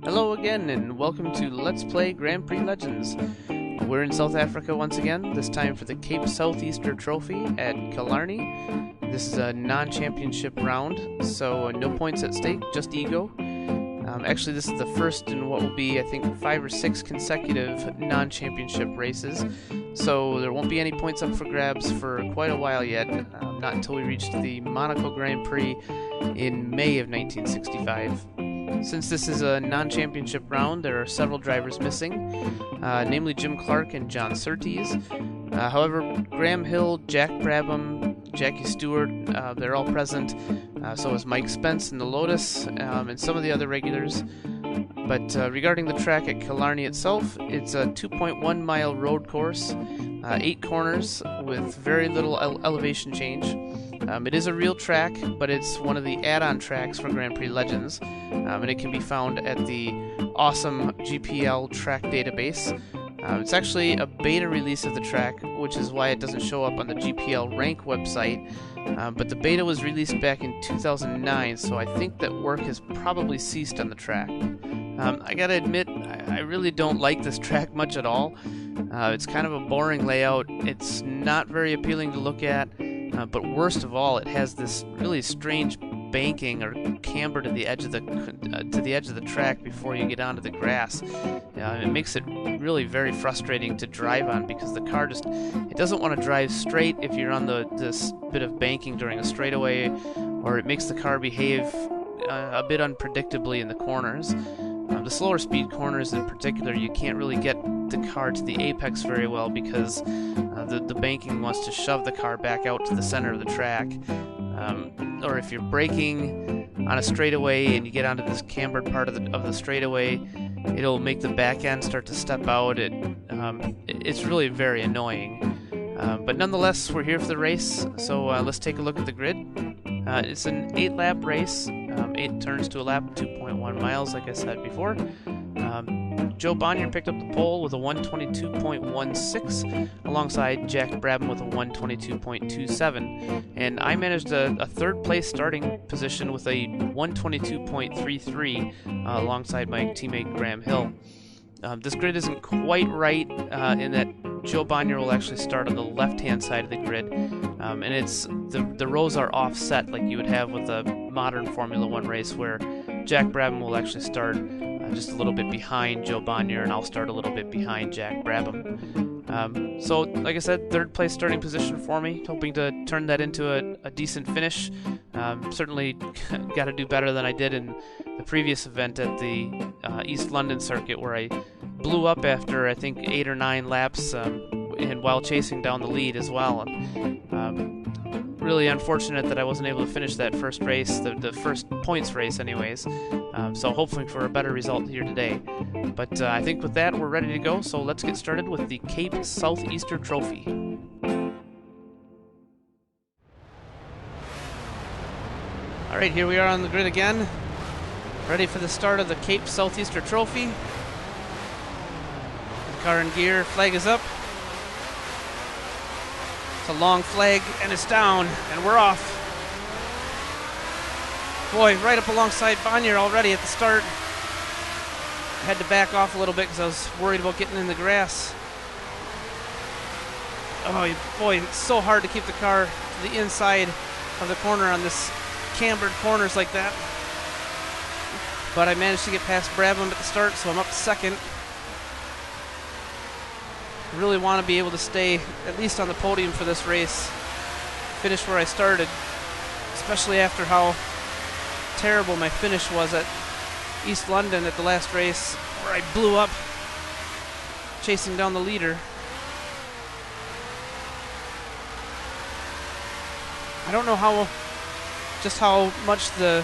Hello again, and welcome to Let's Play Grand Prix Legends. We're in South Africa once again, this time for the Cape Southeaster Trophy at Killarney. This is a non-championship round, so no points at stake, just ego. Actually, this is the first in what will be, I think, 5 or 6 consecutive non-championship races, so there won't be any points up for grabs for quite a while yet, not until we reach the Monaco Grand Prix in May of 1965. Since this is a non-championship round, there are several drivers missing, namely Jim Clark and John Surtees. However, Graham Hill, Jack Brabham, Jackie Stewart, they're all present. So is Mike Spence in the Lotus, and some of the other regulars. But regarding the track at Killarney itself, it's a 2.1 mile road course, 8 corners with very little elevation change. It is a real track, but it's one of the add-on tracks for Grand Prix Legends, and it can be found at the awesome GPL track database. It's actually a beta release of the track, which is why it doesn't show up on the GPL rank website, but the beta was released back in 2009, so I think that work has probably ceased on the track. I gotta admit, I really don't like this track much at all. It's kind of a boring layout, it's not very appealing to look at, but worst of all, it has this really strange banking or camber to the edge of the track before you get onto the grass. It makes it really very frustrating to drive on because the car it doesn't want to drive straight if you're on this bit of banking during a straightaway, or it makes the car behave a bit unpredictably in the corners. The slower speed corners in particular, you can't really get the car to the apex very well because the banking wants to shove the car back out to the center of the track. Or if you're braking on a straightaway and you get onto this cambered part of the straightaway, it'll make the back end start to step out. It's really very annoying. But nonetheless, we're here for the race, so let's take a look at the grid. It's an 8-lap race, 8 turns to a lap, 2.1 miles, like I said before. Joe Bonnier picked up the pole with a 122.16, alongside Jack Brabham with a 122.27, and I managed a third-place starting position with a 122.33, alongside my teammate Graham Hill. This grid isn't quite right in that Joe Bonnier will actually start on the left-hand side of the grid, and the rows are offset like you would have with a modern Formula 1 race, where Jack Brabham will actually start just a little bit behind Joe Bonnier, and I'll start a little bit behind Jack Brabham. So, like I said, third place starting position for me, hoping to turn that into a decent finish. Certainly got to do better than I did in the previous event at the East London circuit, where I blew up after, I think, 8 or 9 laps, and while chasing down the lead as well. Really unfortunate that I wasn't able to finish that first race, the first points race anyways, so hoping for a better result here today. But I think with that we're ready to go, so let's get started with the Cape Southeaster Trophy. Alright, here we are on the grid again, ready for the start of the Cape Southeaster Trophy. The car in gear, flag is up. It's a long flag, and it's down, and we're off. Boy, right up alongside Bonnier already at the start. I had to back off a little bit because I was worried about getting in the grass. Oh boy, it's so hard to keep the car to the inside of the corner on this cambered corners like that. But I managed to get past Brabham at the start, so I'm up to second. I really want to be able to stay at least on the podium for this race, finish where I started, especially after how terrible my finish was at East London at the last race, where I blew up chasing down the leader. I don't know just how much the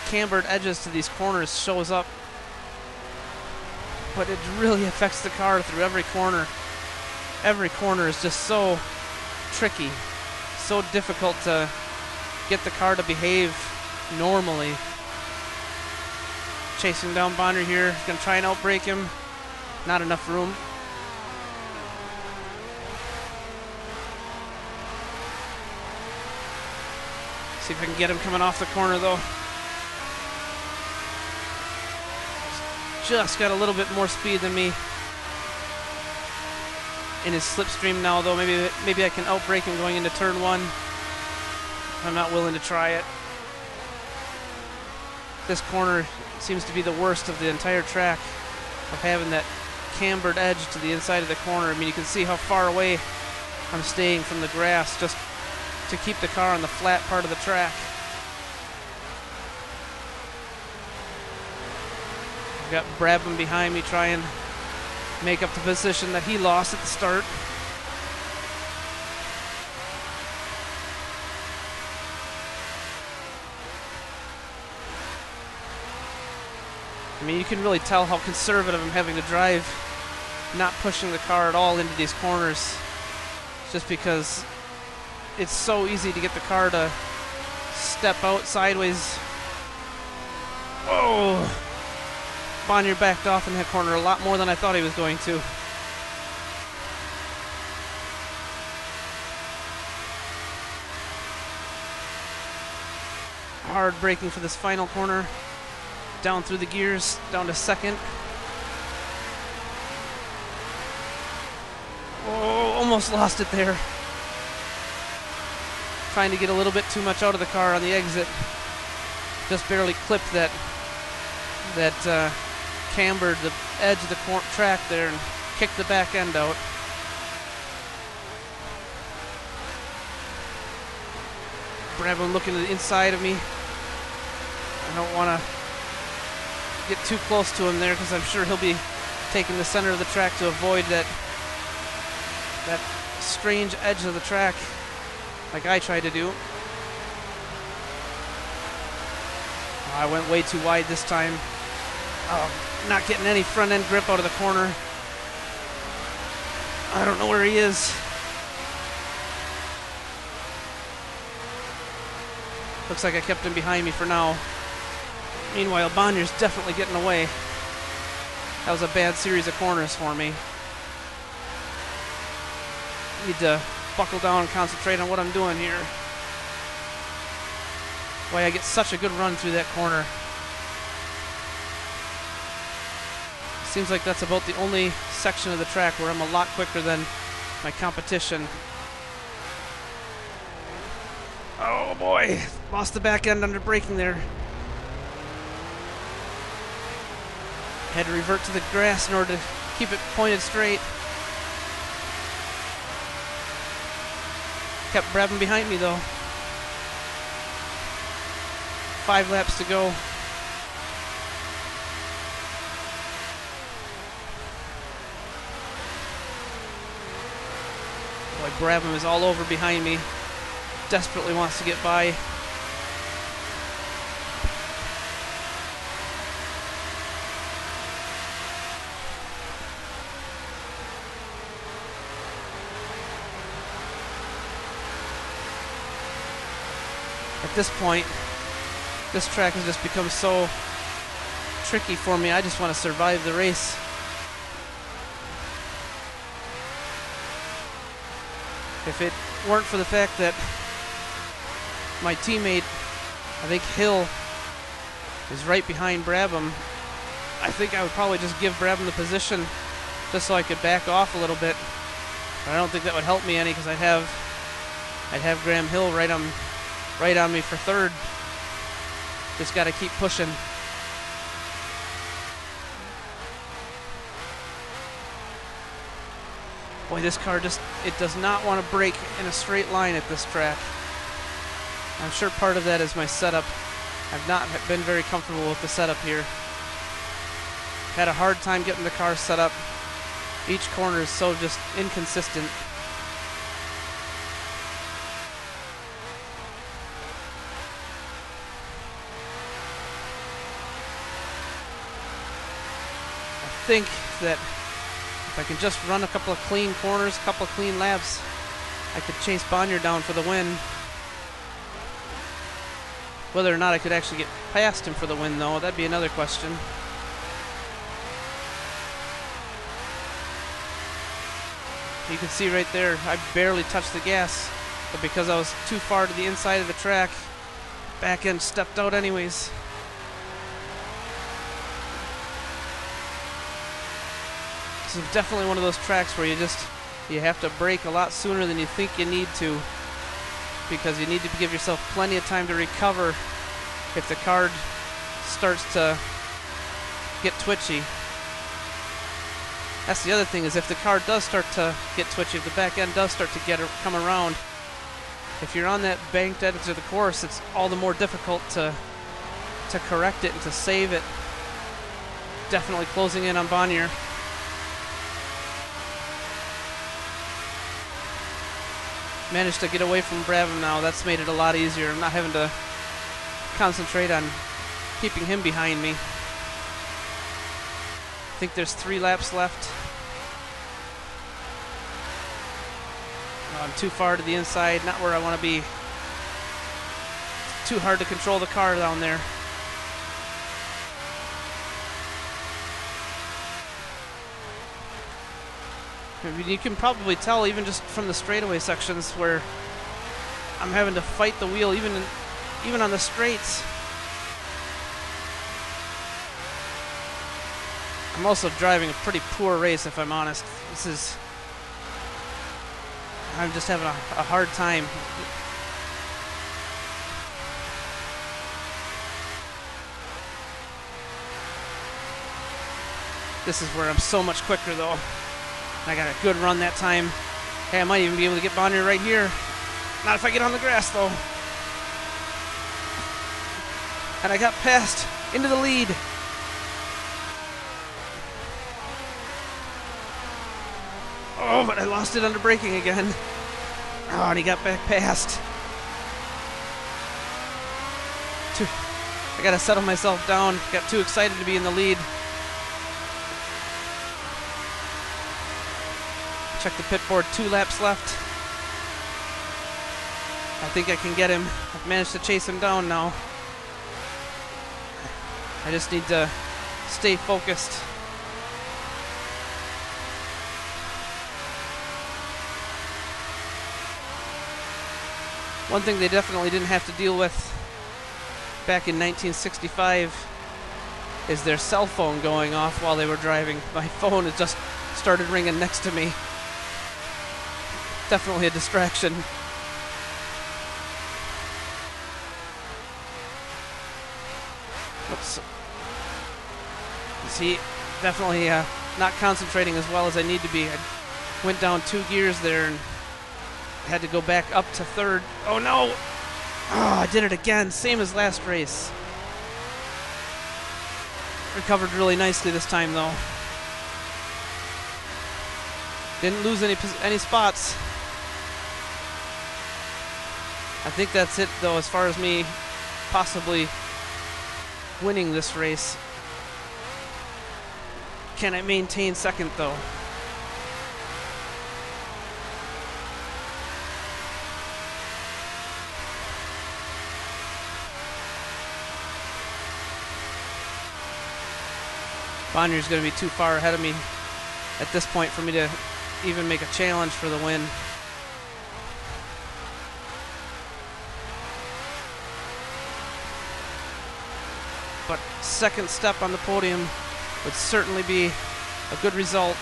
cambered edges to these corners shows up, but it really affects the car through every corner. Every corner is just so tricky, so difficult to get the car to behave normally. Chasing down Bonnier here, gonna try and outbrake him. Not enough room. See if I can get him coming off the corner though. just got a little bit more speed than me in his slipstream now, though. Maybe I can outbrake him going into turn 1. I'm not willing to try it. This corner seems to be the worst of the entire track, of having that cambered edge to the inside of the corner. I mean, you can see how far away I'm staying from the grass just to keep the car on the flat part of the track. I've got Brabham behind me trying to make up the position that he lost at the start. I mean, you can really tell how conservative I'm having to drive, not pushing the car at all into these corners, just because it's so easy to get the car to step out sideways. Whoa! Bonnier backed off in that corner a lot more than I thought he was going to. Hard braking for this final corner. Down through the gears, down to second. Oh, almost lost it there. Trying to get a little bit too much out of the car on the exit. Just barely clipped that cambered the edge of the track there and kicked the back end out. Brabham looking to the inside of me. I don't want to get too close to him there because I'm sure he'll be taking the center of the track to avoid that strange edge of the track like I tried to do. I went way too wide this time. Not getting any front end grip out of the corner. I don't know where he is. Looks like I kept him behind me for now. Meanwhile, Bonnier's definitely getting away. That was a bad series of corners for me. Need to buckle down and concentrate on what I'm doing here. Boy, I get such a good run through that corner. Seems like that's about the only section of the track where I'm a lot quicker than my competition. Oh boy, lost the back end under braking there. Had to revert to the grass in order to keep it pointed straight. Kept Brabham behind me though. 5 laps to go. Boy, Brabham is all over behind me. Desperately wants to get by. At this point, this track has just become so tricky for me. I just want to survive the race. If it weren't for the fact that my teammate, I think Hill, is right behind Brabham, I think I would probably just give Brabham the position just so I could back off a little bit. But I don't think that would help me any because I'd have Graham Hill right on me for third. Just got to keep pushing. Boy, this car it does not want to brake in a straight line at this track. I'm sure part of that is my setup. I've not been very comfortable with the setup here. Had a hard time getting the car set up. Each corner is so just inconsistent. I think that if I can just run a couple of clean corners, a couple of clean laps, I could chase Bonnier down for the win. Whether or not I could actually get past him for the win, though, that'd be another question. You can see right there, I barely touched the gas, but because I was too far to the inside of the track, back end stepped out anyways. This is definitely one of those tracks where you have to brake a lot sooner than you think you need to, because you need to give yourself plenty of time to recover if the car starts to get twitchy. That's the other thing, is if the car does start to get twitchy, if the back end does start to come around, if you're on that banked edge of the course, it's all the more difficult to correct it and to save it. Definitely closing in on Bonnier. Managed to get away from Brabham now. That's made it a lot easier. I'm not having to concentrate on keeping him behind me. I think there's 3 laps left. I'm too far to the inside, not where I want to be. It's too hard to control the car down there. I mean, you can probably tell even just from the straightaway sections where I'm having to fight the wheel even on the straights. I'm also driving a pretty poor race, if I'm honest. I'm just having a hard time. This is where I'm so much quicker, though. I got a good run that time. Hey, I might even be able to get Bonnier right here. Not if I get on the grass, though. And I got passed into the lead. Oh, but I lost it under braking again. Oh, and he got back past. I gotta settle myself down. Got too excited to be in the lead. Check the pit board, 2 laps left. I think I can get him. I've managed to chase him down now. I just need to stay focused. One thing they definitely didn't have to deal with back in 1965 is their cell phone going off while they were driving. My phone has just started ringing next to me. Definitely a distraction. Oops. See, definitely not concentrating as well as I need to be. I went down 2 gears there and had to go back up to 3rd. Oh no! Oh, I did it again, same as last race. Recovered really nicely this time, though. Didn't lose any spots. I think that's it, though, as far as me possibly winning this race. Can I maintain 2nd, though? Bonnier's going to be too far ahead of me at this point for me to even make a challenge for the win. But 2nd step on the podium would certainly be a good result.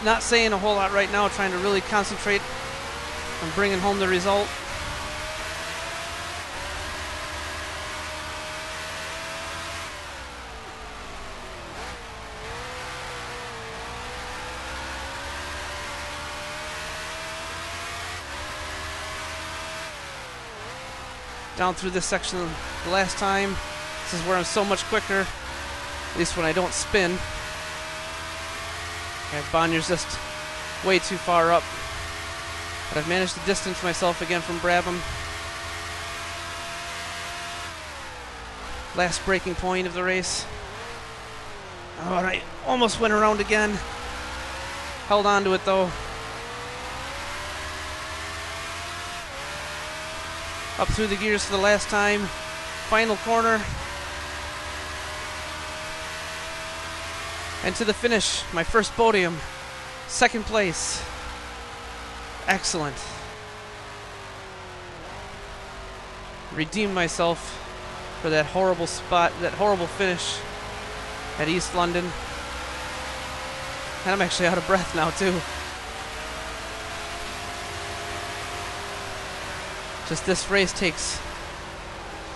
Not saying a whole lot right now, trying to really concentrate on bringing home the result. Down through this section the last time. This is where I'm so much quicker, at least when I don't spin. And Bonnier's just way too far up. But I've managed to distance myself again from Brabham. Last braking point of the race. Oh, and I almost went around again. Held on to it, though. Up through the gears for the last time. Final corner. And to the finish, my first podium. 2nd place. Excellent. redeem myself for that horrible spot, that horrible finish at East London. And I'm actually out of breath now too. Just this race takes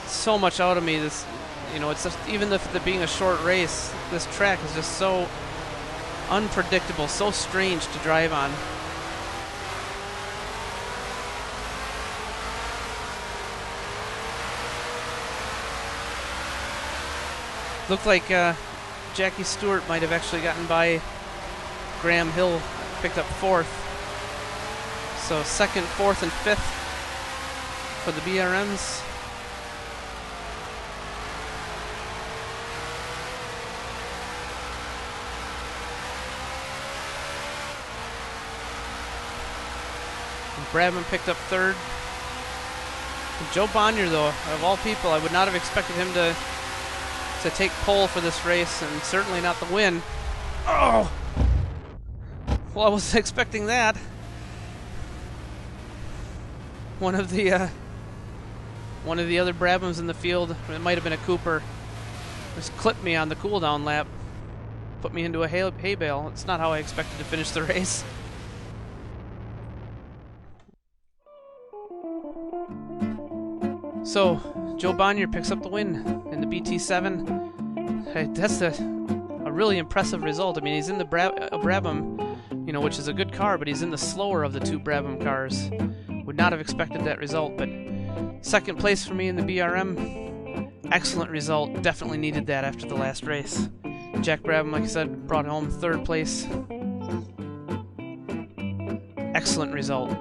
so much out of me. This, you know, it's just, even if it being a short race, this track is just so unpredictable, so strange to drive on. Looked like Jackie Stewart might have actually gotten by Graham Hill, picked up 4th. So 2nd, 4th, and 5th for the BRMs. Brabham picked up 3rd. Joe Bonnier, though, of all people, I would not have expected him to take pole for this race, and certainly not the win. Oh! Well, I wasn't expecting that. One of the other Brabhams in the field, it might have been a Cooper, just clipped me on the cooldown lap, put me into a hay bale. It's not how I expected to finish the race. So, Joe Bonnier picks up the win in the BT7. Hey, that's a really impressive result. I mean, he's in the Brabham, you know, which is a good car, but he's in the slower of the 2 Brabham cars. Would not have expected that result, but 2nd place for me in the BRM. Excellent result. Definitely needed that after the last race. Jack Brabham, like I said, brought home 3rd place. Excellent result.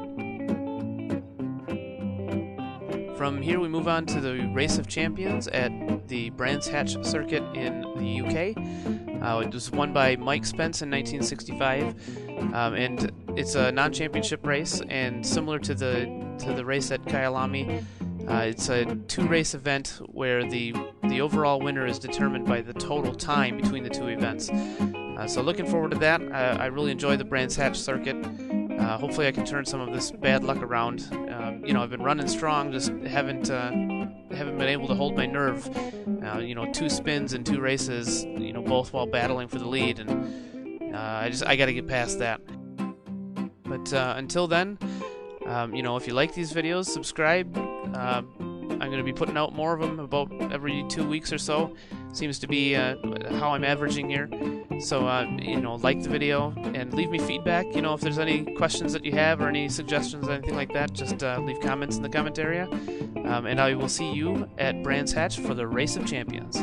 From here we move on to the Race of Champions at the Brands Hatch circuit in the UK. It was won by Mike Spence in 1965, and it's a non-championship race, and similar to the race at Kyalami, it's a 2-race event where the overall winner is determined by the total time between the 2 events. So looking forward to that. I really enjoy the Brands Hatch circuit. Hopefully I can turn some of this bad luck around. You know, I've been running strong, just haven't been able to hold my nerve. You know, 2 spins in 2 races, you know, both while battling for the lead, and I got to get past that. But until then, you know, if you like these videos, subscribe. I'm going to be putting out more of them about every 2 weeks or so. Seems to be how I'm averaging here. So, you know, like the video and leave me feedback. You know, if there's any questions that you have or any suggestions or anything like that, just leave comments in the comment area. And I will see you at Brands Hatch for the Race of Champions.